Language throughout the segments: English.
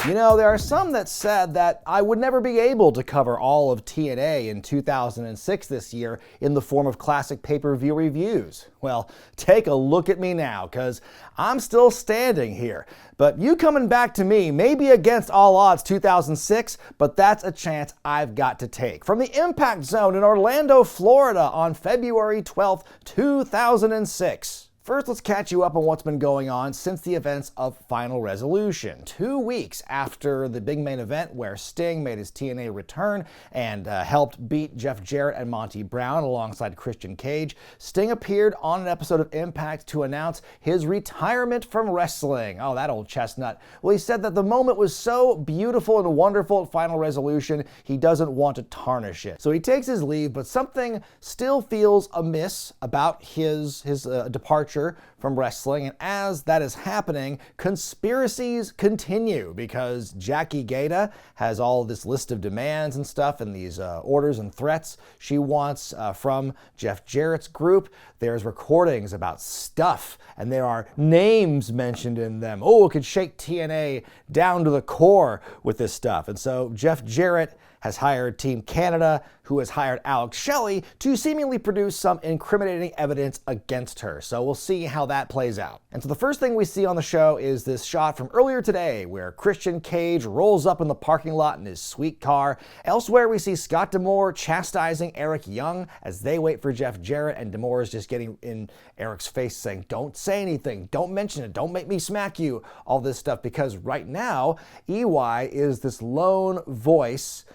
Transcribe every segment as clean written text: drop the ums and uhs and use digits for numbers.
You know, there are some that said that I would never be able to cover all of TNA in 2006 this year in the form of classic pay-per-view reviews. Well, take a look at me now, because I'm still standing here. But you coming back to me may be against all odds 2006, but that's a chance I've got to take. From the Impact Zone in Orlando, Florida on February 12th, 2006. First, let's catch you up on what's been going on since the events of Final Resolution. 2 weeks after the big main event where Sting made his TNA return and helped beat Jeff Jarrett and Monty Brown alongside Christian Cage, Sting appeared on an episode of Impact to announce his retirement from wrestling. Oh, that old chestnut. Well, he said that the moment was so beautiful and wonderful at Final Resolution, he doesn't want to tarnish it. So he takes his leave, but something still feels amiss about his departure from wrestling, and as that is happening, conspiracies continue because Jackie Gata has all this list of demands and stuff and these orders and threats she wants from Jeff Jarrett's group. There's recordings about stuff and there are names mentioned in them. Oh, it could shake TNA down to the core with this stuff. And so Jeff Jarrett has hired Team Canada, who has hired Shelley to seemingly produce some incriminating evidence against her. So we'll see how that plays out. And so the first thing we see on the show is this shot from earlier today where Christian Cage rolls up in the parking lot in his sweet car. Elsewhere, we see Scott D'Amore chastising Eric Young as they wait for Jeff Jarrett, and D'Amore is just getting in Eric's face saying, don't say anything, don't mention it, don't make me smack you, all this stuff, because right now, EY is this lone voice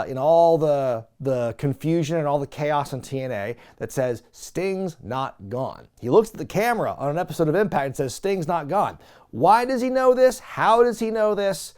in all the confusion and all the chaos in TNA that says Sting's not gone. He looks at the camera on an episode of Impact and says Sting's not gone. Why does he know this? How does he know this?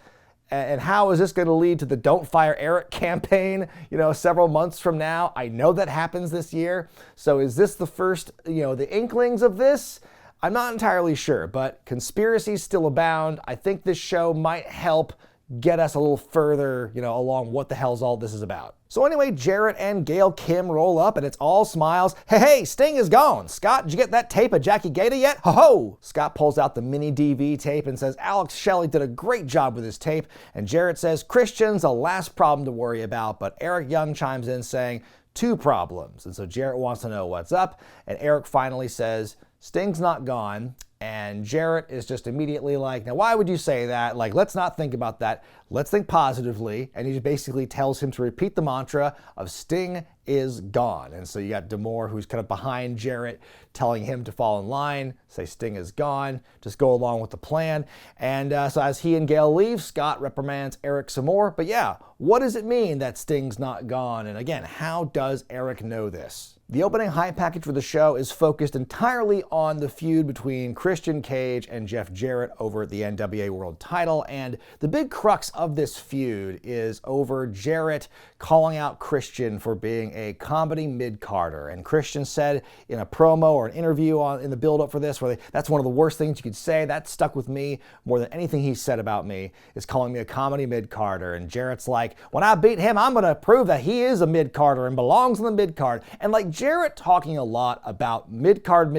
And how is this going to lead to the Don't Fire Eric campaign, several months from now? I know that happens this year. So is this the first, the inklings of this? I'm not entirely sure, but conspiracies still abound. I think this show might help get us a little further, along what the hell's all this is about. So anyway, Jarrett and Gail Kim roll up and it's all smiles. Hey, Sting is gone. Scott, did you get that tape of Jackie Gata yet? Ho-ho! Scott pulls out the mini DV tape and says Shelley did a great job with his tape. And Jarrett says Christian's the last problem to worry about, but Eric Young chimes in saying 2 problems. And so Jarrett wants to know what's up, and Eric finally says Sting's not gone. And Jarrett is just immediately like, now why would you say that? Like, let's not think about that. Let's think positively. And he basically tells him to repeat the mantra of Sting is gone. And so you got D'Amore, who's kind of behind Jarrett, telling him to fall in line, say Sting is gone, just go along with the plan. And so as he and Gail leave, Scott reprimands Eric some more. But yeah, what does it mean that Sting's not gone? And again, how does Eric know this? The opening hype package for the show is focused entirely on the feud between Christian Cage and Jeff Jarrett over the NWA World title, and the big crux of this feud is over Jarrett calling out Christian for being a comedy mid-carder. And Christian said in a promo or an interview in the build-up for this, that's one of the worst things you could say. That stuck with me more than anything he said about me, is calling me a comedy mid-carder. And Jarrett's like, when I beat him, I'm going to prove that he is a mid-carder and belongs in the mid-card. And like Jarrett talking a lot about mid-card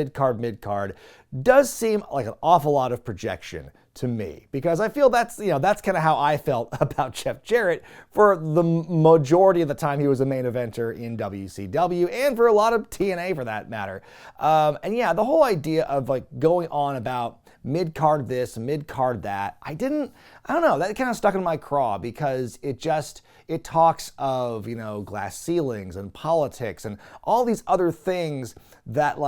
does seem like an awful lot of projection to me, because I feel that's kind of how I felt about Jeff Jarrett for the majority of the time he was a main eventer in WCW, and for a lot of TNA for that matter. And yeah, the whole idea of like going on about mid-card this, mid-card that, I don't know, that kind of stuck in my craw, because it talks of, glass ceilings and politics and all these other things that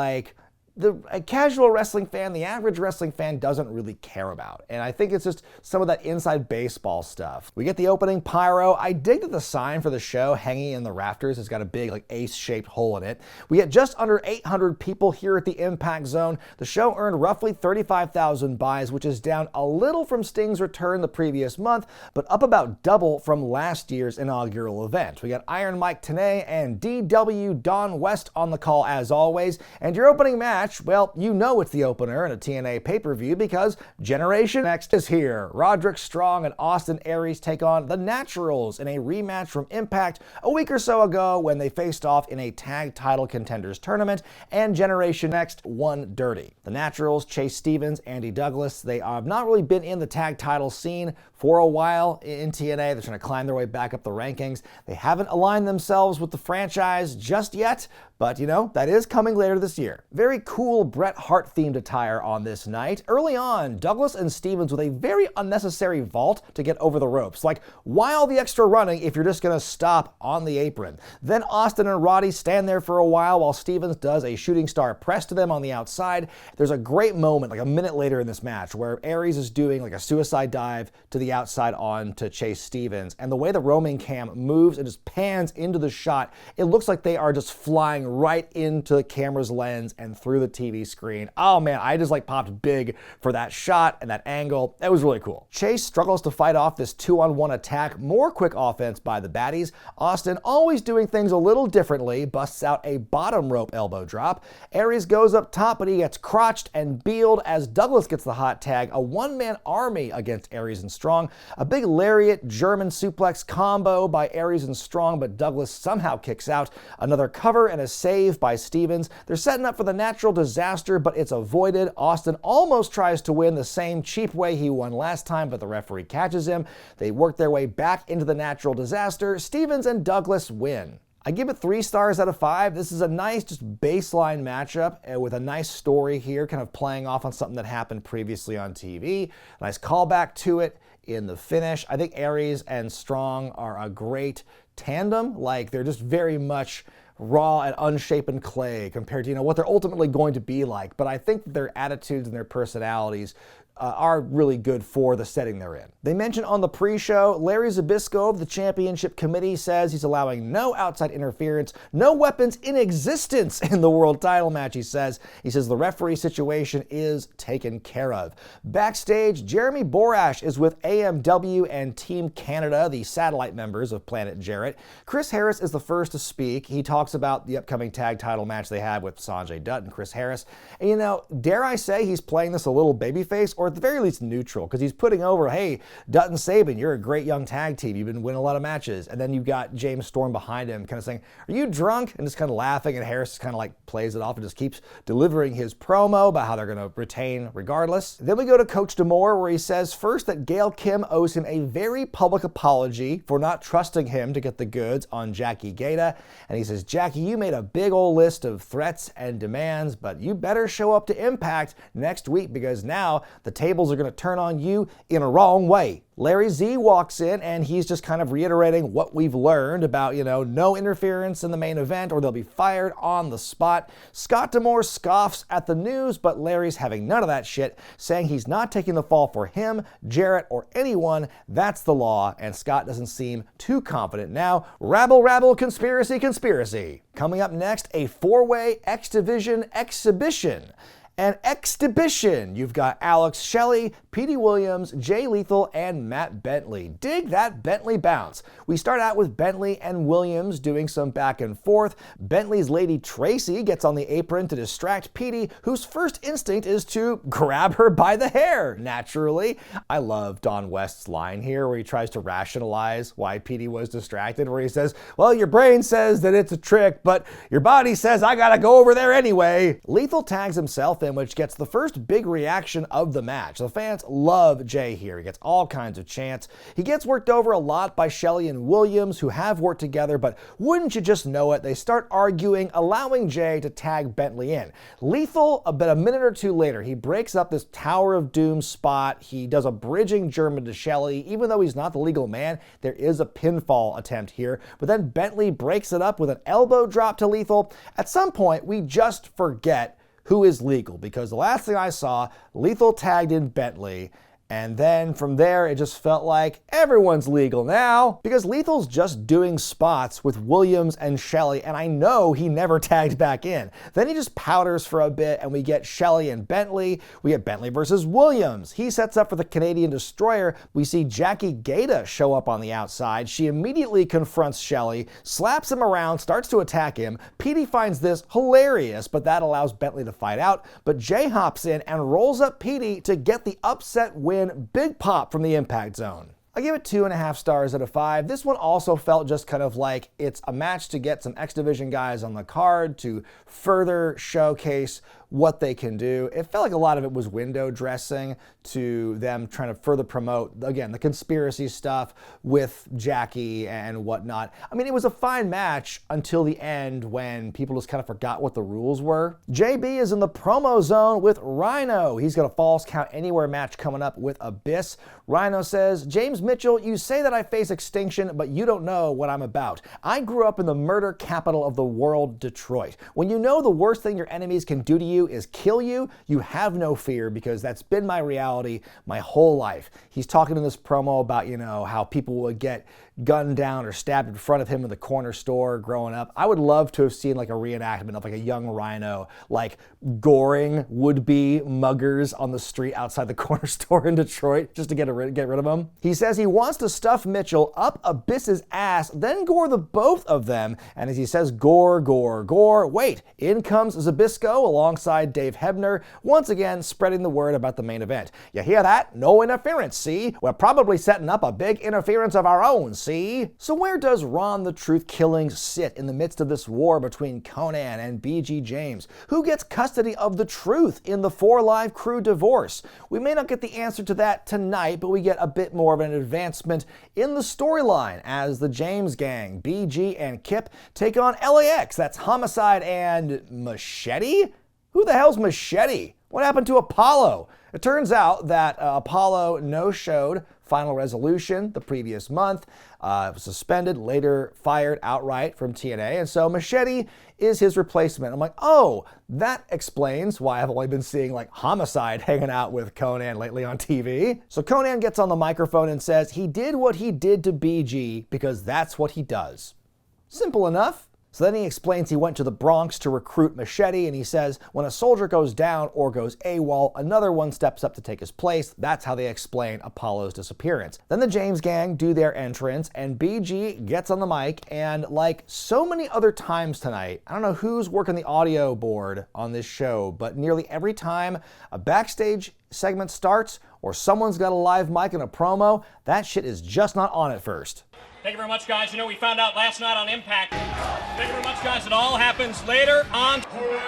a casual wrestling fan, the average wrestling fan, doesn't really care about. And I think it's just some of that inside baseball stuff. We get the opening pyro. I dig that the sign for the show hanging in the rafters has got a big ace-shaped hole in it. We get just under 800 people here at the Impact Zone. The show earned roughly 35,000 buys, which is down a little from Sting's return the previous month, but up about double from last year's inaugural event. We got Iron Mike Tenay and DW Don West on the call as always, and your opening match match? Well, you know it's the opener in a TNA pay-per-view because Generation Next is here. Roderick Strong and Austin Aries take on the Naturals in a rematch from Impact a week or so ago when they faced off in a tag title contenders tournament, and Generation Next won dirty. The Naturals, Chase Stevens, Andy Douglas, they have not really been in the tag title scene for a while in TNA. They're trying to climb their way back up the rankings. They haven't aligned themselves with the franchise just yet, but you know, that is coming later this year. Very cool Bret Hart themed attire on this night. Early on, Douglas and Stevens with a very unnecessary vault to get over the ropes. Like, why all the extra running if you're just gonna stop on the apron? Then Austin and Roddy stand there for a while Stevens does a shooting star press to them on the outside. There's a great moment, like a minute later in this match, where Aries is doing like a suicide dive to the outside on to Chase Stevens. And the way the roaming cam moves and just pans into the shot, it looks like they are just flying right into the camera's lens and through the TV screen. Oh man, I just like popped big for that shot and that angle. That was really cool. Chase struggles to fight off this 2-on-1 attack. More quick offense by the baddies. Austin, always doing things a little differently, busts out a bottom rope elbow drop. Aries goes up top, but he gets crotched and bealed as Douglas gets the hot tag. A one-man army against Aries and Strong. A big lariat German suplex combo by Aries and Strong, but Douglas somehow kicks out. Another cover and a save by Stevens. They're setting up for the natural disaster, but it's avoided. Austin almost tries to win the same cheap way he won last time, but the referee catches him. They work their way back into the natural disaster. Stevens and Douglas win. I give it 3 stars out of 5. This is a nice, just baseline matchup with a nice story here, kind of playing off on something that happened previously on TV. Nice callback to it in the finish. I think Aries and Strong are a great tandem. Like, they're just very much raw and unshapen clay compared to, you know, what they're ultimately going to be like. But I think their attitudes and their personalities are really good for the setting they're in. They mentioned on the pre-show, Larry Zbyszko of the championship committee says he's allowing no outside interference, no weapons in existence in the world title match, he says. He says the referee situation is taken care of. Backstage, Jeremy Borash is with AMW and Team Canada, the satellite members of Planet Jarrett. Chris Harris is the first to speak. He talks about the upcoming tag title match they have with Sonjay, Dutt, and Chris Harris. And you know, dare I say he's playing this a little babyface, or at the very least neutral, because he's putting over, hey, Dutt and Sabin, you're a great young tag team. You've been winning a lot of matches. And then you've got James Storm behind him kind of saying, are you drunk? And just kind of laughing. And Harris just kind of like plays it off and just keeps delivering his promo about how they're going to retain regardless. Then we go to Coach D'Amore, where he says first that Gail Kim owes him a very public apology for not trusting him to get the goods on Jackie Gata. And he says, Jackie, you made a big old list of threats and demands, but you better show up to Impact next week because now the tables are going to turn on you in a wrong way. Larry Z walks in and he's just kind of reiterating what we've learned about, you know, no interference in the main event or they'll be fired on the spot. Scott D'Amore scoffs at the news, but Larry's having none of that shit, saying he's not taking the fall for him, Jarrett, or anyone. That's the law, and Scott doesn't seem too confident now. Rabble, rabble, conspiracy, conspiracy. Coming up next, a 4-way X Division exhibition. An exhibition. You've got Alex Shelley, Petey Williams, Jay Lethal, and Matt Bentley. Dig that Bentley bounce. We start out with Bentley and Williams doing some back and forth. Bentley's lady Tracy gets on the apron to distract Petey, whose first instinct is to grab her by the hair, naturally. I love Don West's line here where he tries to rationalize why Petey was distracted, where he says, well, your brain says that it's a trick, but your body says I gotta go over there anyway. Lethal tags himself in, which gets the first big reaction of the match. The fans love Jay here. He gets all kinds of chants. He gets worked over a lot by Shelley and Williams, who have worked together, but wouldn't you just know it, they start arguing, allowing Jay to tag Bentley in. Lethal, about a minute or two later, he breaks up this Tower of Doom spot. He does a bridging German to Shelley. Even though he's not the legal man, there is a pinfall attempt here, but then Bentley breaks it up with an elbow drop to Lethal. At some point, we just forget who is legal, because the last thing I saw, Lethal tagged in Bentley, And then from there, it just felt like everyone's legal now because Lethal's just doing spots with Williams and Shelley, and I know he never tagged back in. Then he just powders for a bit, and we get Shelley and Bentley. We get Bentley versus Williams. He sets up for the Canadian Destroyer. We see Jackie Gata show up on the outside. She immediately confronts Shelley, slaps him around, starts to attack him. Petey finds this hilarious, but that allows Bentley to fight out. But Jay hops in and rolls up Petey to get the upset win. Big pop from the impact zone. I give it 2.5 stars out of 5. This one also felt just kind of like it's a match to get some X Division guys on the card to further showcase what they can do. It felt like a lot of it was window dressing to them trying to further promote, again, the conspiracy stuff with Jackie and whatnot. I mean, it was a fine match until the end when people just kind of forgot what the rules were. JB is in the promo zone with Rhino. He's got a Falls Count Anywhere match coming up with Abyss. Rhino says, James Mitchell, you say that I face extinction, but you don't know what I'm about. I grew up in the murder capital of the world, Detroit. When you know the worst thing your enemies can do to you is kill you, you have no fear, because that's been my reality my whole life. He's talking in this promo about, you know, how people would get gunned down or stabbed in front of him in the corner store growing up. I would love to have seen like a reenactment of like a young Rhino, like goring would-be muggers on the street outside the corner store in Detroit just to get rid of them. He says he wants to stuff Mitchell up Abyss's ass, then gore the both of them. And as he says gore, gore, gore, wait, in comes Zbyszko alongside Dave Hebner, once again spreading the word about the main event. You hear that? No interference, see? We're probably setting up a big interference of our own, see? So where does Ron the Truth Killings sit in the midst of this war between Conan and BG James? Who gets custody of the truth in the 4 Live Crew divorce? We may not get the answer to that tonight, but we get a bit more of an advancement in the storyline as the James gang, BG and Kip, take on LAX. That's Homicide and Machete? Who the hell's Machete? What happened to Apollo? It turns out that Apollo no-showed Final Resolution the previous month, was suspended, later fired outright from TNA, and so Machete is his replacement. I'm like, oh, that explains why I've only been seeing like Homicide hanging out with Conan lately on TV. So Conan gets on the microphone and says he did what he did to BG because that's what he does. Simple enough. So then he explains he went to the Bronx to recruit Machete, and he says when a soldier goes down or goes AWOL, another one steps up to take his place. That's how they explain Apollo's disappearance. Then the James gang do their entrance, and BG gets on the mic, and like so many other times tonight, I don't know who's working the audio board on this show, but nearly every time a backstage segment starts or someone's got a live mic and a promo, that shit is just not on at first. Thank you very much, guys. You know, we found out last night on Impact. Thank you very much, guys. It all happens later on. As well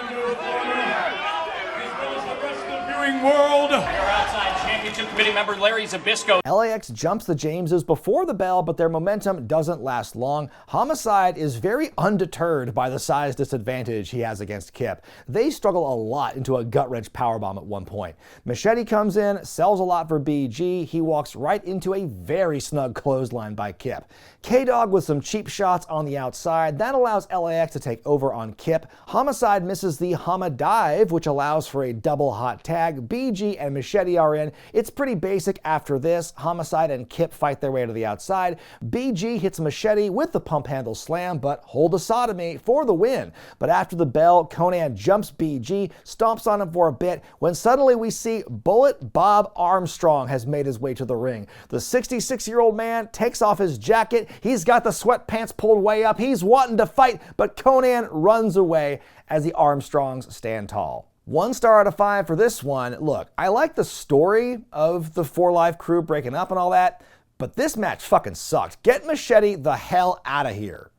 as the rest of the viewing world. Your outside championship committee member, Larry Zbyszko. LAX jumps the Jameses before the bell, but their momentum doesn't last long. Homicide is very undeterred by the size disadvantage he has against Kip. They struggle a lot into a gut-wrench powerbomb at one point. Machete comes in, sells a lot for BG. He walks right into a very snug clothesline by Kip. K-Dog with some cheap shots on the outside. That allows LAX to take over on Kip. Homicide misses the Hama Dive, which allows for a double hot tag. BG and Machete are in. It's pretty basic after this. Homicide and Kip fight their way to the outside. BG hits Machete with the pump handle slam, but hold a sodomy for the win. But after the bell, Conan jumps BG, stomps on him for a bit, when suddenly we see Bullet Bob Armstrong has made his way to the ring. The 66-year-old man takes off his jacket. He's got the sweatpants pulled way up. He's wanting to fight, but Conan runs away as the Armstrongs stand tall. 1 star out of 5 for this one. Look, I like the story of the 4 Live Crew breaking up and all that, but this match fucking sucked. Get Machete the hell out of here.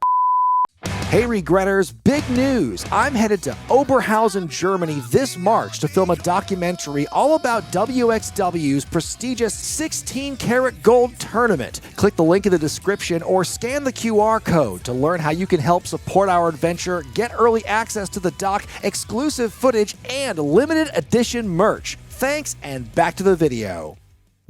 Hey Regretters, big news! I'm headed to Oberhausen, Germany this March to film a documentary all about WXW's prestigious 16-karat gold tournament. Click the link in the description or scan the QR code to learn how you can help support our adventure, get early access to the doc, exclusive footage, and limited edition merch. Thanks, and back to the video.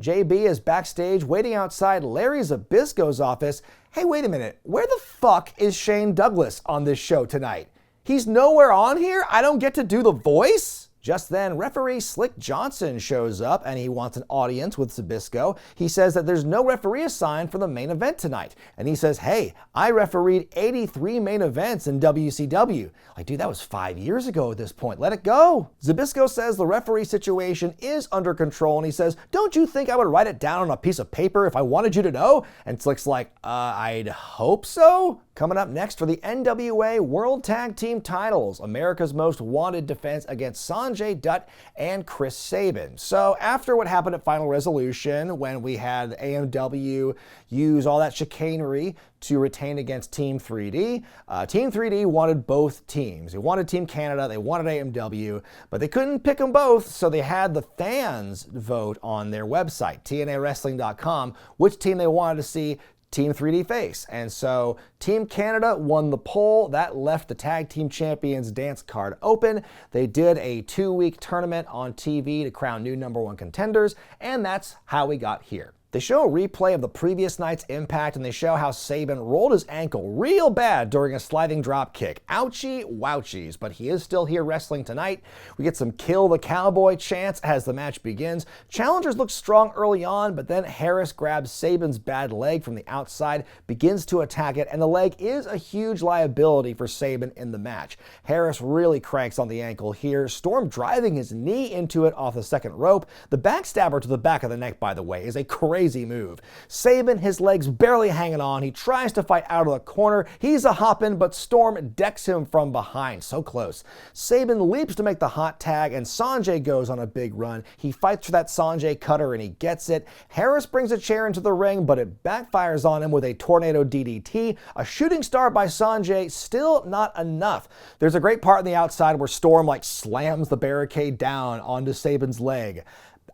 JB is backstage waiting outside Larry Zbyszko's office. Hey, wait a minute. Where the fuck is Shane Douglas on this show tonight? He's nowhere on here? I don't get to do the voice? Just then, referee Slick Johnson shows up and he wants an audience with Zbyszko. He says that there's no referee assigned for the main event tonight. And he says, hey, I refereed 83 main events in WCW. Like, dude, that was 5 years ago at this point. Let it go. Zbyszko says the referee situation is under control and he says, don't you think I would write it down on a piece of paper if I wanted you to know? And Slick's like, I'd hope so. Coming up next for the NWA World Tag Team titles, America's Most Wanted defense against Sonjay, Dutt, and Chris Sabin. So after what happened at Final Resolution, when we had AMW use all that chicanery to retain against Team 3D, Team 3D wanted both teams. They wanted Team Canada, they wanted AMW, but they couldn't pick them both, so they had the fans vote on their website, TNAWrestling.com, which team they wanted to see Team 3D face. And so Team Canada won the poll. That left the Tag Team Champions dance card open. They did a 2-week tournament on TV to crown new #1 contenders, and that's how we got here. They show a replay of the previous night's Impact, and they show how Sabin rolled his ankle real bad during a sliding drop kick. Ouchie wouchies, but he is still here wrestling tonight. We get some Kill the Cowboy chants as the match begins. Challengers look strong early on, but then Harris grabs Sabin's bad leg from the outside, begins to attack it, and the leg is a huge liability for Sabin in the match. Harris really cranks on the ankle here, Storm driving his knee into it off the second rope. The backstabber to the back of the neck, by the way, is a crazy move. Sabin, his legs barely hanging on. He tries to fight out of the corner. He's a hoppin', but Storm decks him from behind. So close. Sabin leaps to make the hot tag, and Sonjay goes on a big run. He fights for that Sonjay cutter, and he gets it. Harris brings a chair into the ring, but it backfires on him with a tornado DDT. A shooting star by Sonjay, still not enough. There's a great part on the outside where Storm slams the barricade down onto Sabin's leg.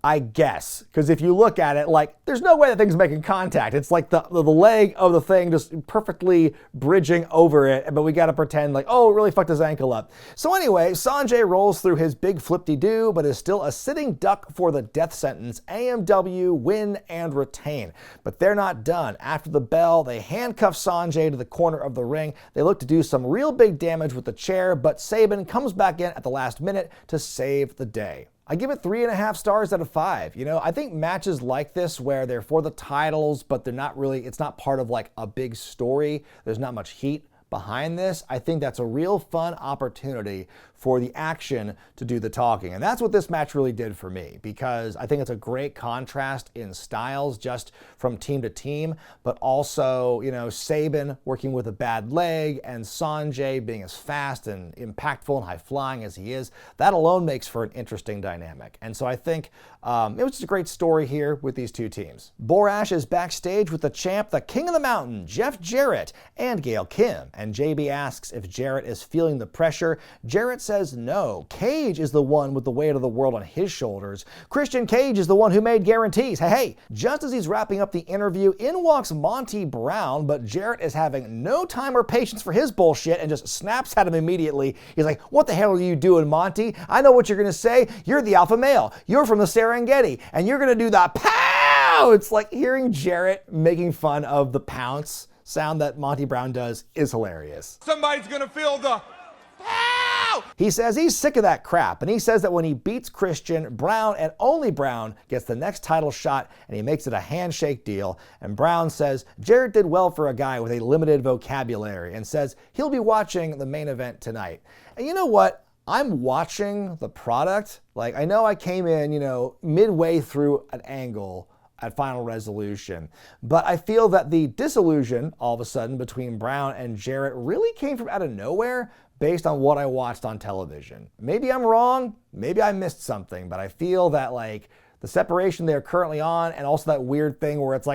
I guess, because if you look at it, there's no way that thing's making contact. It's like the leg of the thing just perfectly bridging over it, but we gotta pretend oh, it really fucked his ankle up. So anyway, Sonjay rolls through his big flip-de-doo, but is still a sitting duck for the death sentence. AMW win and retain. But they're not done. After the bell, they handcuff Sonjay to the corner of the ring. They look to do some real big damage with the chair, but Sabin comes back in at the last minute to save the day. I give it 3.5 stars out of 5. I think matches like this where they're for the titles, but they're not really, it's not part of a big story. There's not much heat behind this. I think that's a real fun opportunity for the action to do the talking. And that's what this match really did for me, because I think it's a great contrast in styles just from team to team, but also, Sabin working with a bad leg and Sonjay being as fast and impactful and high-flying as he is. That alone makes for an interesting dynamic. And so I think it was just a great story here with these two teams. Borash is backstage with the champ, the King of the Mountain, Jeff Jarrett, and Gail Kim. And JB asks if Jarrett is feeling the pressure. Jarrett says no. Cage is the one with the weight of the world on his shoulders. Christian Cage is the one who made guarantees. Hey, just as he's wrapping up the interview, in walks Monty Brown, but Jarrett is having no time or patience for his bullshit and just snaps at him immediately. He's like, what the hell are you doing, Monty? I know what you're going to say. You're the alpha male. You're from the Serengeti, and you're going to do the pow! It's like hearing Jarrett making fun of the pounce sound that Monty Brown does is hilarious. Somebody's going to feel the pow! He says he's sick of that crap, and he says that when he beats Christian, Brown and only Brown gets the next title shot, and he makes it a handshake deal. And Brown says Jarrett did well for a guy with a limited vocabulary, and says he'll be watching the main event tonight. And you know what? I'm watching the product. I know I came in, midway through an angle at Final Resolution, but I feel that the disillusion all of a sudden between Brown and Jarrett really came from out of nowhere based on what I watched on television. Maybe I'm wrong, maybe I missed something, but I feel that the separation they're currently on, and also that weird thing where it's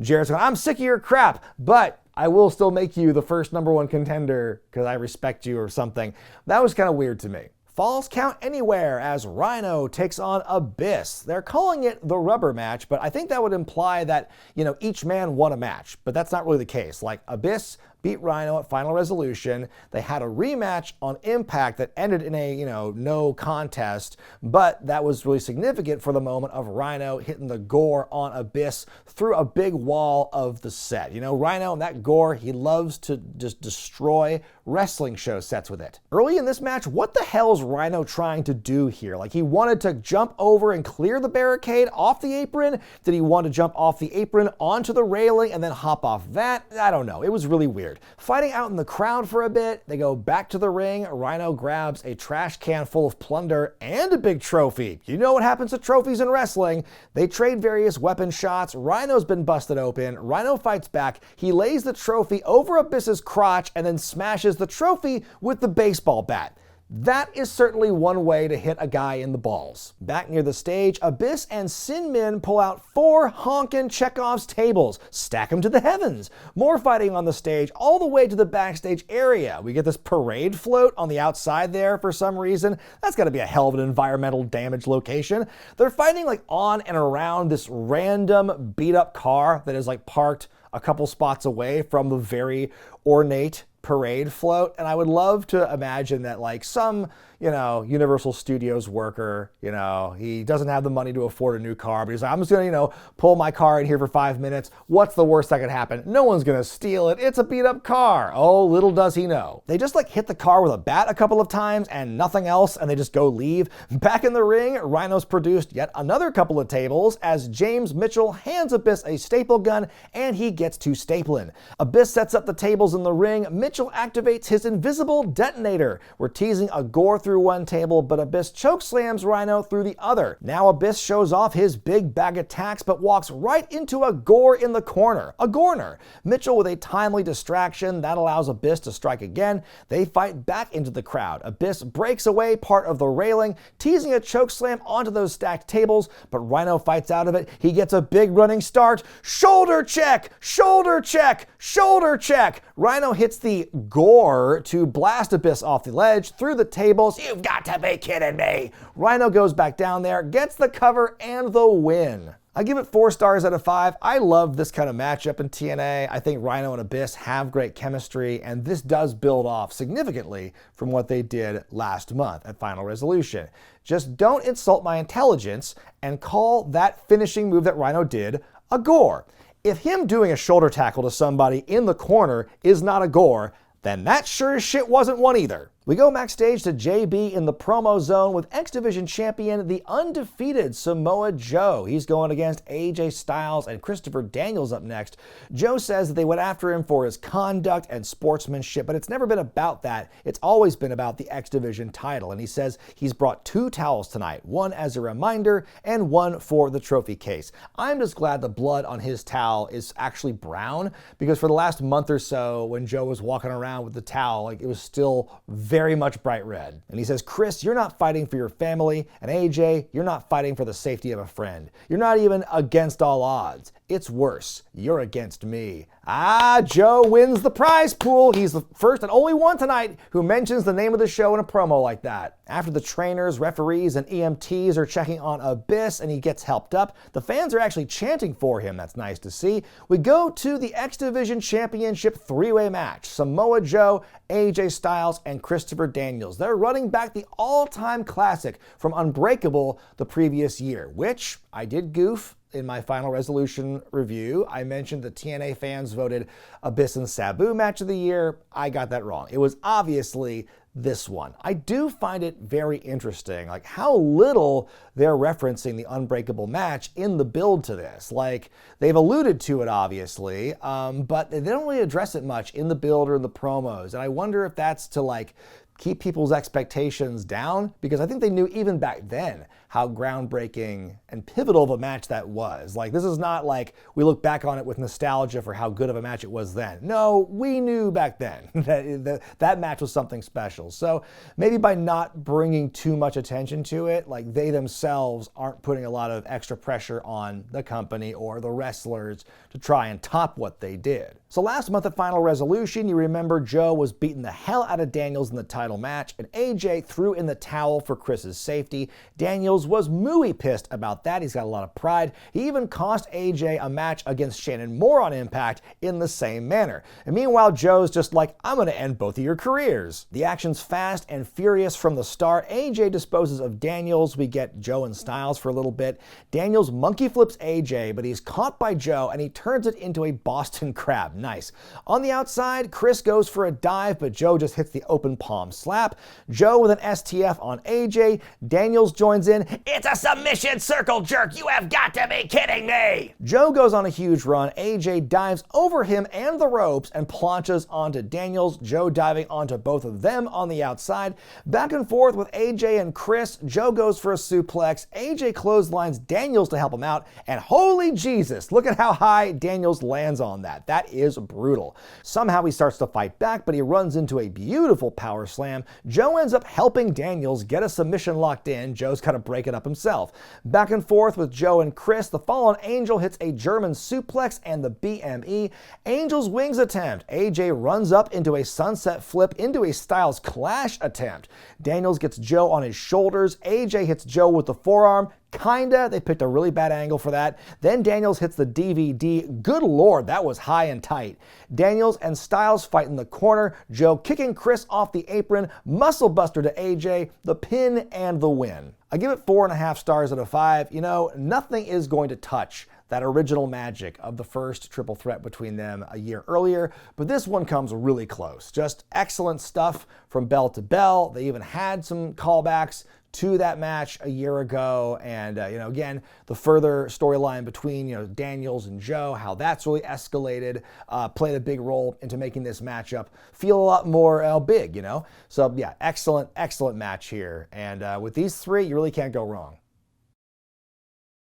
Jarrett's going, I'm sick of your crap, but I will still make you the first #1 contender because I respect you or something. That was kind of weird to me. Falls count anywhere as Rhino takes on Abyss. They're calling it the rubber match, but I think that would imply that, each man won a match, but that's not really the case. Abyss beat Rhino at Final Resolution. They had a rematch on Impact that ended in a, no contest, but that was really significant for the moment of Rhino hitting the gore on Abyss through a big wall of the set. Rhino and that gore, he loves to just destroy wrestling show sets with it. Early in this match, what the hell is Rhino trying to do here? Like, he wanted to jump over and clear the barricade off the apron? Did he want to jump off the apron onto the railing and then hop off that? I don't know. It was really weird. Fighting out in the crowd for a bit, they go back to the ring. Rhino grabs a trash can full of plunder and a big trophy. You know what happens to trophies in wrestling. They trade various weapon shots. Rhino's been busted open. Rhino fights back. He lays the trophy over Abyss's crotch and then smashes the trophy with the baseball bat. That is certainly one way to hit a guy in the balls. Back near the stage, Abyss and Sin Min pull out 4 honkin' Chekhov's tables, stack them to the heavens. More fighting on the stage all the way to the backstage area. We get this parade float on the outside there for some reason. That's gotta be a hell of an environmental damage location. They're fighting like on and around this random beat up car that is like parked a couple spots away from the very ornate parade float, and I would love to imagine that like some Universal Studios worker, he doesn't have the money to afford a new car, but he's like, I'm just gonna, pull my car in here for 5 minutes. What's the worst that could happen? No one's gonna steal it. It's a beat up car. Oh, little does he know. They just like hit the car with a bat a couple of times and nothing else, and they just go leave. Back in the ring, Rhino's produced yet another couple of tables as James Mitchell hands Abyss a staple gun and he gets to stapling. Abyss sets up the tables in the ring. Mitchell activates his invisible detonator. We're teasing a gore through one table, but Abyss chokeslams Rhino through the other. Now Abyss shows off his big bag attacks, but walks right into a gore in the corner. A Gorner. Mitchell with a timely distraction that allows Abyss to strike again. They fight back into the crowd. Abyss breaks away part of the railing, teasing a chokeslam onto those stacked tables, but Rhino fights out of it. He gets a big running start. Shoulder check! Shoulder check! Shoulder check! Rhino hits the gore to blast Abyss off the ledge through the tables. You've got to be kidding me. Rhino goes back down there, gets the cover and the win. I give it 4 stars out of 5. I love this kind of matchup in TNA. I think Rhino and Abyss have great chemistry, and this does build off significantly from what they did last month at Final Resolution. Just don't insult my intelligence and call that finishing move that Rhino did a gore. If him doing a shoulder tackle to somebody in the corner is not a gore, then that sure as shit wasn't one either. We go backstage to JB in the promo zone with X Division champion, the undefeated Samoa Joe. He's going against AJ Styles and Christopher Daniels up next. Joe says that they went after him for his conduct and sportsmanship, but it's never been about that. It's always been about the X Division title. And he says he's brought 2 towels tonight, one as a reminder and one for the trophy case. I'm just glad the blood on his towel is actually brown, because for the last month or so when Joe was walking around with the towel, like, it was still very much bright red. And he says, Chris, you're not fighting for your family, and AJ, you're not fighting for the safety of a friend. You're not even against all odds. It's worse. You're against me. Joe wins the prize pool. He's the first and only one tonight who mentions the name of the show in a promo like that. After the trainers, referees, and EMTs are checking on Abyss and he gets helped up, the fans are actually chanting for him. That's nice to see. We go to the X Division Championship 3-way match. Samoa Joe, AJ Styles, and Christopher Daniels. They're running back the all-time classic from Unbreakable the previous year, which I did goof in my Final Resolution review. I mentioned the TNA fans voted Abyss and Sabu match of the year. I got that wrong. It was obviously this one. I do find it very interesting, like how little they're referencing the Unbreakable match in the build to this. Like, they've alluded to it obviously, but they don't really address it much in the build or in the promos. And I wonder if that's to like keep people's expectations down, because I think they knew even back then how groundbreaking and pivotal of a match that was. Like, this is not like we look back on it with nostalgia for how good of a match it was then. No, we knew back then that match was something special. So maybe by not bringing too much attention to it, like, they themselves aren't putting a lot of extra pressure on the company or the wrestlers to try and top what they did. So last month at Final Resolution, you remember Joe was beating the hell out of Daniels in the title title match, and AJ threw in the towel for Chris's safety. Daniels was mooey pissed about that. He's got a lot of pride. He even cost AJ a match against Shannon Moore on Impact in the same manner. And meanwhile, Joe's just like, I'm going to end both of your careers. The action's fast and furious from the start. AJ disposes of Daniels. We get Joe and Styles for a little bit. Daniels monkey flips AJ, but he's caught by Joe and he turns it into a Boston Crab. Nice. On the outside, Chris goes for a dive, but Joe just hits the open palm slap. Joe with an STF on AJ. Daniels joins in. It's a submission circle jerk. You have got to be kidding me. Joe goes on a huge run. AJ dives over him and the ropes and planches onto Daniels. Joe diving onto both of them on the outside. Back and forth with AJ and Chris. Joe goes for a suplex. AJ clotheslines Daniels to help him out. And holy Jesus, look at how high Daniels lands on that. That is brutal. Somehow he starts to fight back, but he runs into a beautiful power slam. Joe ends up helping Daniels get a submission locked in. Joe's got to break it up himself. Back and forth with Joe and Chris. The Fallen Angel hits a German suplex and the BME. Angel's wings attempt. AJ runs up into a sunset flip into a Styles Clash attempt. Daniels gets Joe on his shoulders. AJ hits Joe with the forearm. Kinda. They picked a really bad angle for that. Then Daniels hits the DVD. Good Lord, that was high and tight. Daniels and Styles fight in the corner. Joe kicking Chris off the apron. Muscle buster to AJ. The pin and the win. I give it 4.5 stars out of 5. You know, nothing is going to touch that original magic of the first triple threat between them a year earlier, but this one comes really close. Just excellent stuff from bell to bell. They even had some callbacks to that match a year ago, and again, the further storyline between Daniels and Joe, how that's really escalated, played a big role into making this matchup feel a lot more big. So yeah, excellent match here, and with these three, you really can't go wrong.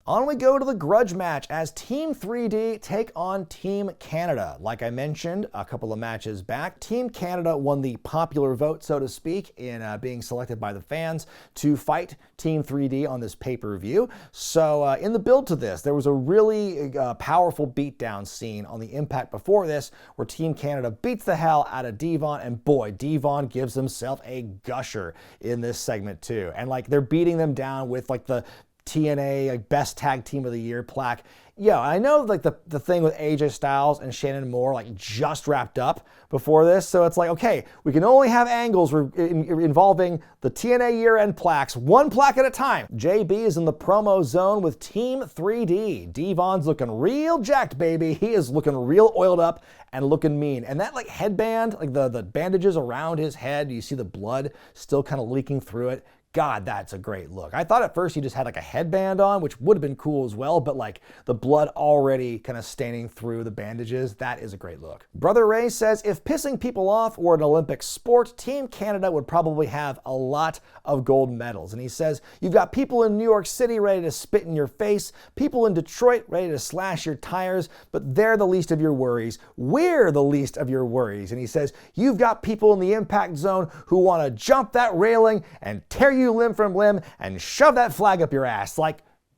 On we go to the grudge match as Team 3D take on Team Canada. Like I mentioned a couple of matches back, Team Canada won the popular vote, so to speak, in being selected by the fans to fight Team 3D on this pay-per-view. So in the build to this, there was a really powerful beatdown scene on the Impact before this where Team Canada beats the hell out of Devon, and boy, Devon gives himself a gusher in this segment too. And they're beating them down with the TNA best tag team of the year plaque. Yeah, I know the thing with AJ Styles and Shannon Moore just wrapped up before this, so it's okay, we can only have angles involving the TNA year-end plaques, one plaque at a time. JB is in the promo zone with Team 3D. Devon's looking real jacked, baby. He is looking real oiled up and looking mean. And that headband, the bandages around his head, you see the blood still kind of leaking through it. God, that's a great look. I thought at first he just had a headband on, which would have been cool as well, but the blood already kind of staining through the bandages, that is a great look. Brother Ray says if pissing people off were an Olympic sport, Team Canada would probably have a lot of gold medals. And he says, you've got people in New York City ready to spit in your face, people in Detroit ready to slash your tires, but they're the least of your worries. We're the least of your worries. And he says, you've got people in the Impact Zone who want to jump that railing and tear you limb from limb and shove that flag up your ass.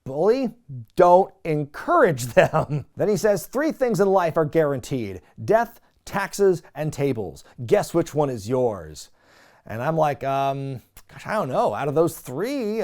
Bully, don't encourage them. Then he says 3 things in life are guaranteed: death, taxes, and tables. Guess which one is yours? And I'm gosh, I don't know. Out of those 3,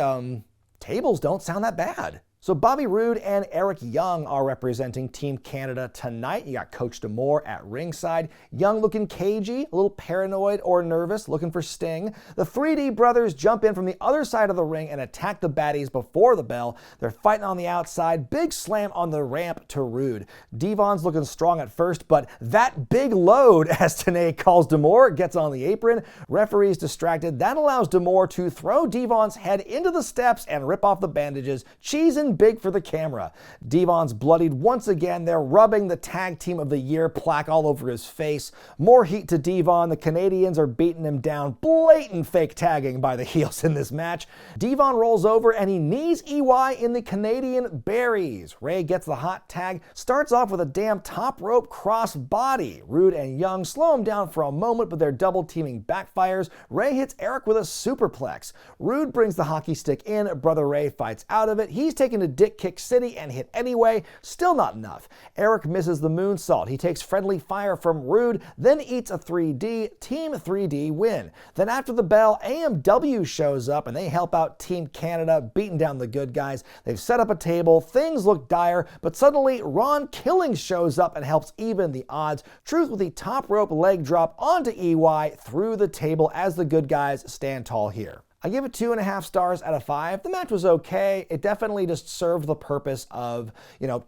tables don't sound that bad. So Bobby Roode and Eric Young are representing Team Canada tonight. You got Coach D'Amore at ringside. Young looking cagey, a little paranoid or nervous, looking for Sting. The 3D brothers jump in from the other side of the ring and attack the baddies before the bell. They're fighting on the outside. Big slam on the ramp to Roode. Devon's looking strong at first, but that big load, as Tenay calls D'Amore, gets on the apron. Referee's distracted. That allows D'Amore to throw Devon's head into the steps and rip off the bandages, cheesing big for the camera. Devon's bloodied once again. They're rubbing the Tag Team of the Year plaque all over his face. More heat to Devon. The Canadians are beating him down. Blatant fake tagging by the heels in this match. Devon rolls over and he knees EY in the Canadian berries. Ray gets the hot tag, starts off with a damn top rope cross body. Roode and Young slow him down for a moment, but their double teaming backfires. Ray hits Eric with a superplex. Roode brings the hockey stick in. Brother Ray fights out of it. He's taken to into Dick Kick City and hit anyway. Still not enough. Eric misses the moonsault. He takes friendly fire from Rude, then eats a 3D. Team 3D win. Then after the bell, AMW shows up and they help out Team Canada, beating down the good guys. They've set up a table. Things look dire, but suddenly Ron Killings shows up and helps even the odds. Truth with the top rope leg drop onto EY through the table as the good guys stand tall here. I give it 2.5 stars out of 5. The match was okay. It definitely just served the purpose of,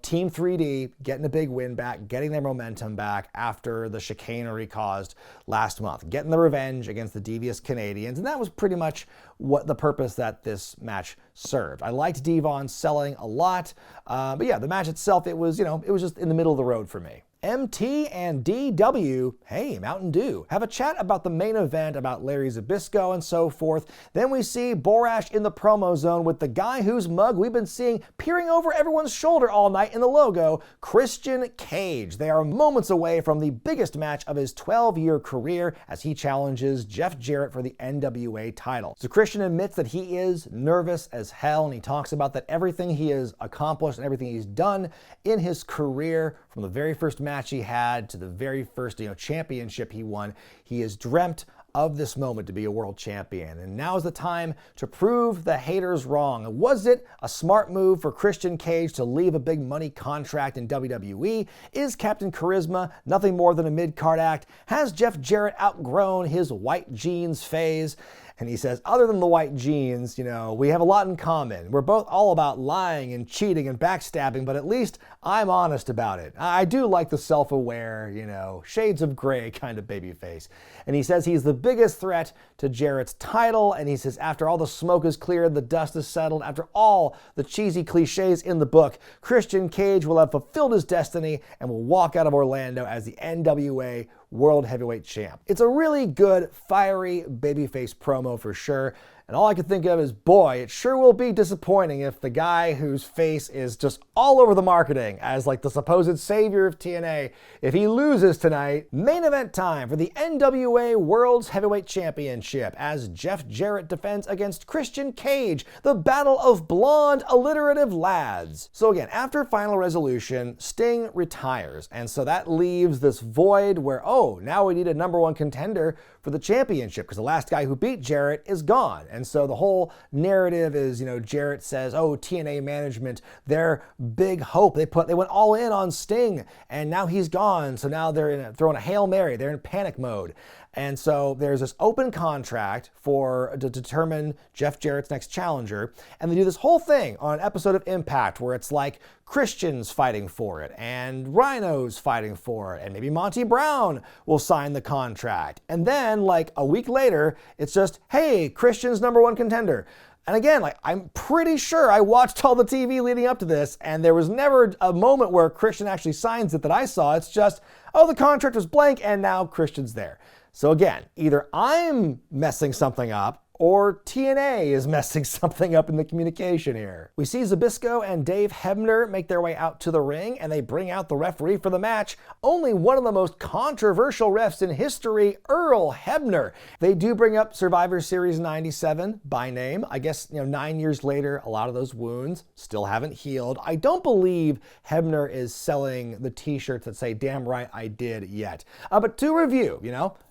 Team 3D getting a big win back, getting their momentum back after the chicanery caused last month, getting the revenge against the devious Canadians, and that was pretty much what the purpose that this match served. I liked Devon selling a lot, but yeah, the match itself, it was just in the middle of the road for me. MT and DW, hey, Mountain Dew, have a chat about the main event, about Larry Zbyszko and so forth. Then we see Borash in the promo zone with the guy whose mug we've been seeing peering over everyone's shoulder all night in the logo, Christian Cage. They are moments away from the biggest match of his 12-year career as he challenges Jeff Jarrett for the NWA title. So Christian admits that he is nervous as hell, and he talks about that everything he has accomplished and everything he's done in his career, from the very first match he had to the very first championship he won, he has dreamt of this moment to be a world champion. And now is the time to prove the haters wrong. Was it a smart move for Christian Cage to leave a big money contract in WWE? Is Captain Charisma nothing more than a mid-card act? Has Jeff Jarrett outgrown his white jeans phase? And he says, other than the white jeans, we have a lot in common. We're both all about lying and cheating and backstabbing, but at least I'm honest about it. I do like the self-aware, shades of gray kind of babyface. And he says he's the biggest threat to Jarrett's title. And he says after all the smoke is cleared, the dust is settled, after all the cheesy cliches in the book, Christian Cage will have fulfilled his destiny and will walk out of Orlando as the NWA World Heavyweight Champ. It's a really good, fiery babyface promo for sure. And all I can think of is, boy, it sure will be disappointing if the guy whose face is just all over the marketing as like the supposed savior of TNA, if he loses tonight. Main event time for the NWA World's Heavyweight Championship as Jeff Jarrett defends against Christian Cage, the battle of blonde alliterative lads. So again, after Final Resolution, Sting retires, and so that leaves this void where, now we need a #1 contender for the championship because the last guy who beat Jarrett is gone. And so the whole narrative is, Jarrett says, TNA management, their big hope, they went all in on Sting, and now he's gone. So now they're throwing a Hail Mary. They're in panic mode. And so there's this open contract to determine Jeff Jarrett's next challenger. And they do this whole thing on an episode of Impact where it's like Christian's fighting for it and Rhino's fighting for it and maybe Monty Brown will sign the contract. And then like a week later, it's just, hey, Christian's #1 contender. And again, I'm pretty sure I watched all the TV leading up to this, and there was never a moment where Christian actually signs it that I saw. It's just, the contract was blank, and now Christian's there. So again, either I'm messing something up, or TNA is messing something up in the communication here. We see Zbyszko and Dave Hebner make their way out to the ring, and they bring out the referee for the match. Only one of the most controversial refs in history, Earl Hebner. They do bring up Survivor Series 97 by name. I guess, 9 years later, a lot of those wounds still haven't healed. I don't believe Hebner is selling the t-shirts that say, damn right I did yet. But to review,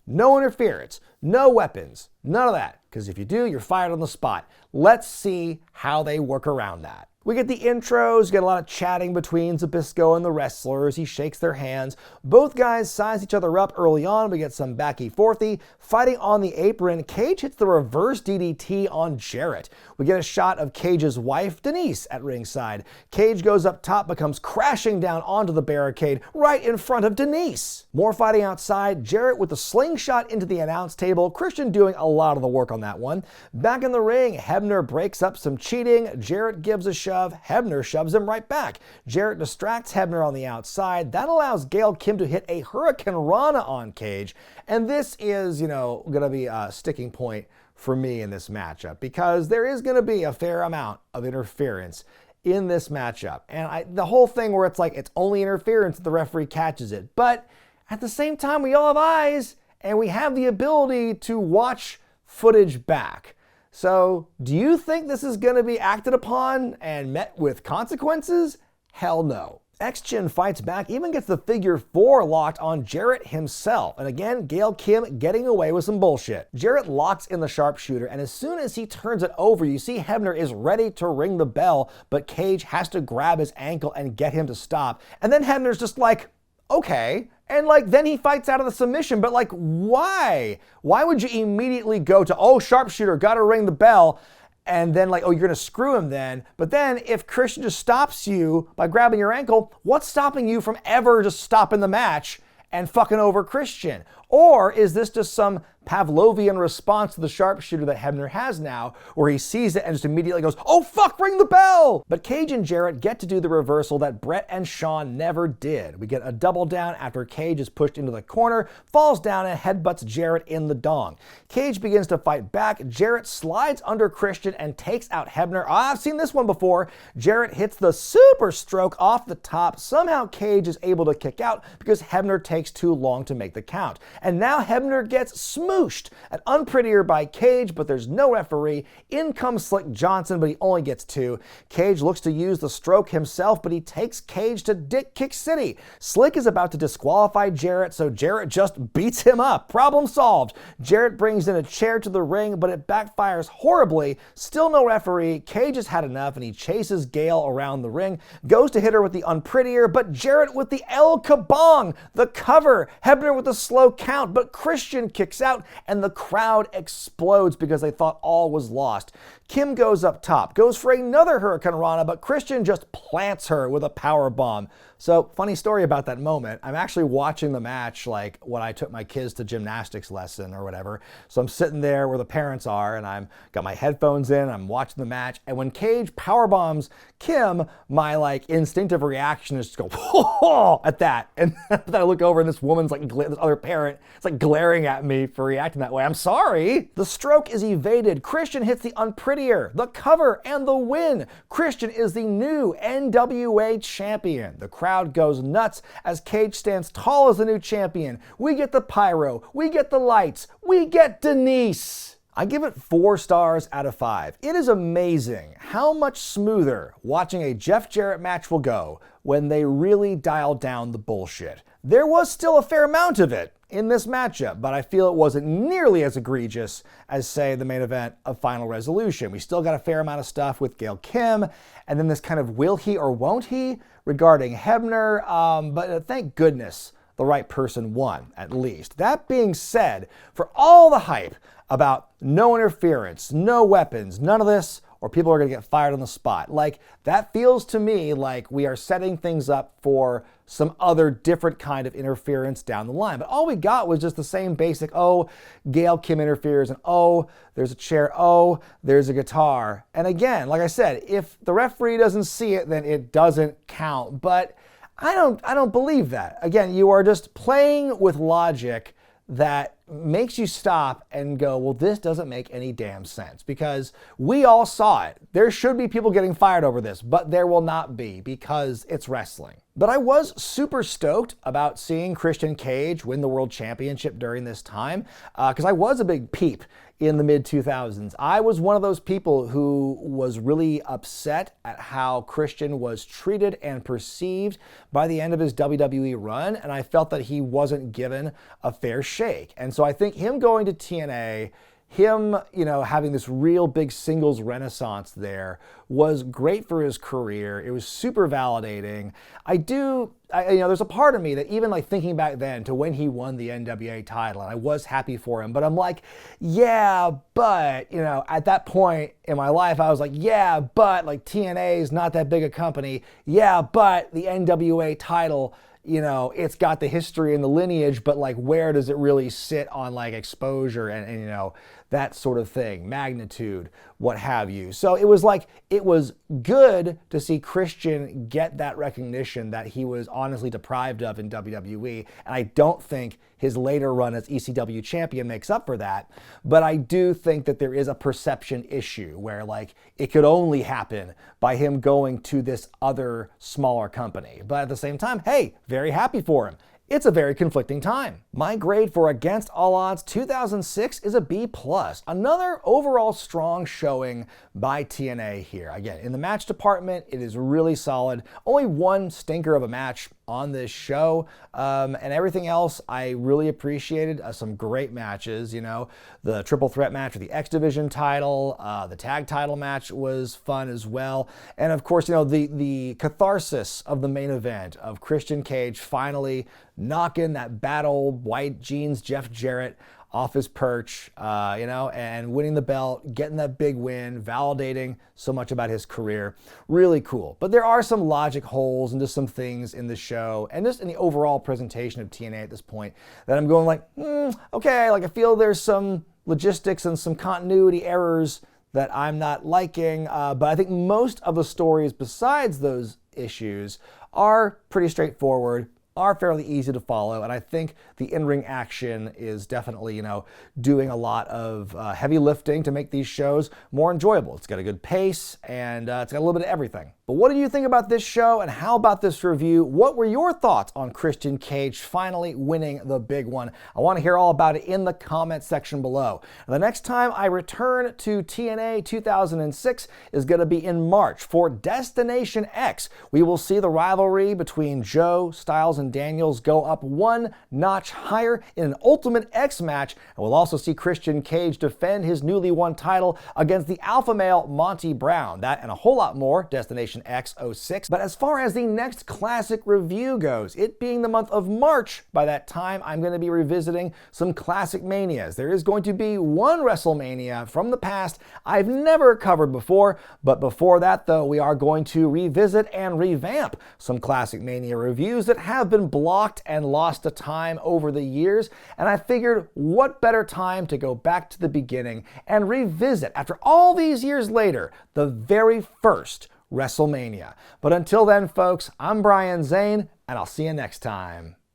no interference, no weapons, none of that. Because if you do, you're fired on the spot. Let's see how they work around that. We get the intros, get a lot of chatting between Zbyszko and the wrestlers. He shakes their hands. Both guys size each other up early on. We get some backy-forthy. Fighting on the apron, Cage hits the reverse DDT on Jarrett. We get a shot of Cage's wife, Denise, at ringside. Cage goes up top, becomes crashing down onto the barricade right in front of Denise. More fighting outside. Jarrett with the slingshot into the announce table. Christian doing a lot of the work on that one. Back in the ring, Hebner breaks up some cheating. Jarrett gives a shove. Hebner shoves him right back. Jarrett distracts Hebner on the outside. That allows Gail Kim to hit a Hurricane Rana on Cage. And this is, going to be a sticking point for me in this matchup because there is going to be a fair amount of interference in this matchup. And the whole thing where it's like it's only interference if the referee catches it. But at the same time, we all have eyes and we have the ability to watch footage back. So, do you think this is going to be acted upon and met with consequences? Hell no. X-Chin fights back, even gets the figure 4 locked on Jarrett himself. And again, Gail Kim getting away with some bullshit. Jarrett locks in the sharpshooter, and as soon as he turns it over, you see Hebner is ready to ring the bell, but Cage has to grab his ankle and get him to stop. And then Hebner's just like, okay. And then he fights out of the submission, but why? Why would you immediately go to, oh, sharpshooter, gotta ring the bell, and then oh, you're gonna screw him then? But then if Christian just stops you by grabbing your ankle, what's stopping you from ever just stopping the match and fucking over Christian? Or is this just some Pavlovian response to the sharpshooter that Hebner has now, where he sees it and just immediately goes, oh fuck, ring the bell! But Cage and Jarrett get to do the reversal that Brett and Shawn never did. We get a double down after Cage is pushed into the corner, falls down and headbutts Jarrett in the dong. Cage begins to fight back. Jarrett slides under Christian and takes out Hebner. I've seen this one before. Jarrett hits the super stroke off the top. Somehow Cage is able to kick out because Hebner takes too long to make the count. And now Hebner gets smooshed. An unprettier by Cage, but there's no referee. In comes Slick Johnson, but he only gets 2. Cage looks to use the stroke himself, but he takes Cage to Dick Kick City. Slick is about to disqualify Jarrett, so Jarrett just beats him up. Problem solved. Jarrett brings in a chair to the ring, but it backfires horribly. Still no referee. Cage has had enough, and he chases Gail around the ring, goes to hit her with the unprettier, but Jarrett with the El Kabong, the cover. Hebner with the slow count, but Christian kicks out, and the crowd explodes because they thought all was lost. Kim goes up top, goes for another Hurricane Rana, but Christian just plants her with a power bomb. So, funny story about that moment. I'm actually watching the match when I took my kids to gymnastics lesson or whatever. So I'm sitting there where the parents are, and I'm got my headphones in, I'm watching the match, and when Cage power bombs Kim, my instinctive reaction is to go, whoa, at that. And then I look over and this woman's this other parent, it's glaring at me for reacting that way. I'm sorry. The stroke is evaded. Christian hits the unprettier, the cover, and the win. Christian is the new NWA champion. The crowd goes nuts as Cage stands tall as the new champion. We get the pyro, we get the lights, we get Denise. I give it 4 stars out of 5. It is amazing how much smoother watching a Jeff Jarrett match will go when they really dial down the bullshit. There was still a fair amount of it in this matchup, but I feel it wasn't nearly as egregious as, say, the main event of Final Resolution. We still got a fair amount of stuff with Gail Kim, and then this kind of will he or won't he regarding Hebner, but thank goodness the right person won, at least. That being said, for all the hype about no interference, no weapons, none of this, or people are going to get fired on the spot, that feels to me like we are setting things up for some other different kind of interference down the line. But all we got was just the same basic, oh, Gail Kim interferes, and oh, there's a chair, oh, there's a guitar. And again, like I said, if the referee doesn't see it, then it doesn't count. But I don't believe that. Again, you are just playing with logic that makes you stop and go, well, this doesn't make any damn sense, because we all saw it. There should be people getting fired over this, but there will not be because it's wrestling. But I was super stoked about seeing Christian Cage win the World Championship during this time, because I was a big peep in the mid-2000s. I was one of those people who was really upset at how Christian was treated and perceived by the end of his WWE run, and I felt that he wasn't given a fair shake. And so I think him going to TNA, him, having this real big singles renaissance there was great for his career. It was super validating. There's a part of me that even thinking back then to when he won the NWA title, and I was happy for him, but I'm like, yeah, but, at that point in my life, I was like, yeah, but TNA is not that big a company. Yeah, but the NWA title, it's got the history and the lineage, but where does it really sit on exposure and that sort of thing, magnitude, what have you. So it was good to see Christian get that recognition that he was honestly deprived of in WWE, and I don't think his later run as ECW champion makes up for that, but I do think that there is a perception issue where it could only happen by him going to this other smaller company. But at the same time, hey, very happy for him. it's a very conflicting time. My grade for Against All Odds 2006 is a B+. Another overall strong showing by TNA here. Again, in the match department, it is really solid. Only one stinker of a match on this show, and everything else I really appreciated. Some great matches, you know, the triple threat match with the X Division title, the tag title match was fun as well, and of course, you know, the catharsis of the main event of Christian Cage finally knocking that bad old white jeans Jeff Jarrett off his perch, you know, and winning the belt, getting that big win, validating so much about his career. Really cool. But there are some logic holes and just some things in the show and just in the overall presentation of TNA at this point that I'm going like, okay, like I feel there's some logistics and some continuity errors that I'm not liking, but I think most of the stories besides those issues are pretty straightforward, are fairly easy to follow, and I think the in-ring action is definitely, you know, doing a lot of heavy lifting to make these shows more enjoyable. It's got a good pace, and it's got a little bit of everything. But what do you think about this show, and how about this review? What were your thoughts on Christian Cage finally winning the big one? I want to hear all about it in the comment section below. And the next time I return to TNA 2006 is going to be in March for Destination X. We will see the rivalry between Joe, Styles, and Daniels go up one notch higher in an Ultimate X match, and we'll also see Christian Cage defend his newly won title against the alpha male Monty Brown. That and a whole lot more, Destination X 06. But as far as the next classic review goes, it being the month of March, by that time I'm going to be revisiting some classic manias. There is going to be one WrestleMania from the past I've never covered before, but before that though, we are going to revisit and revamp some classic mania reviews that have been blocked and lost to time over the years, and I figured what better time to go back to the beginning and revisit, after all these years later, the very first WrestleMania. But until then, folks, I'm Brian Zane, and I'll see you next time.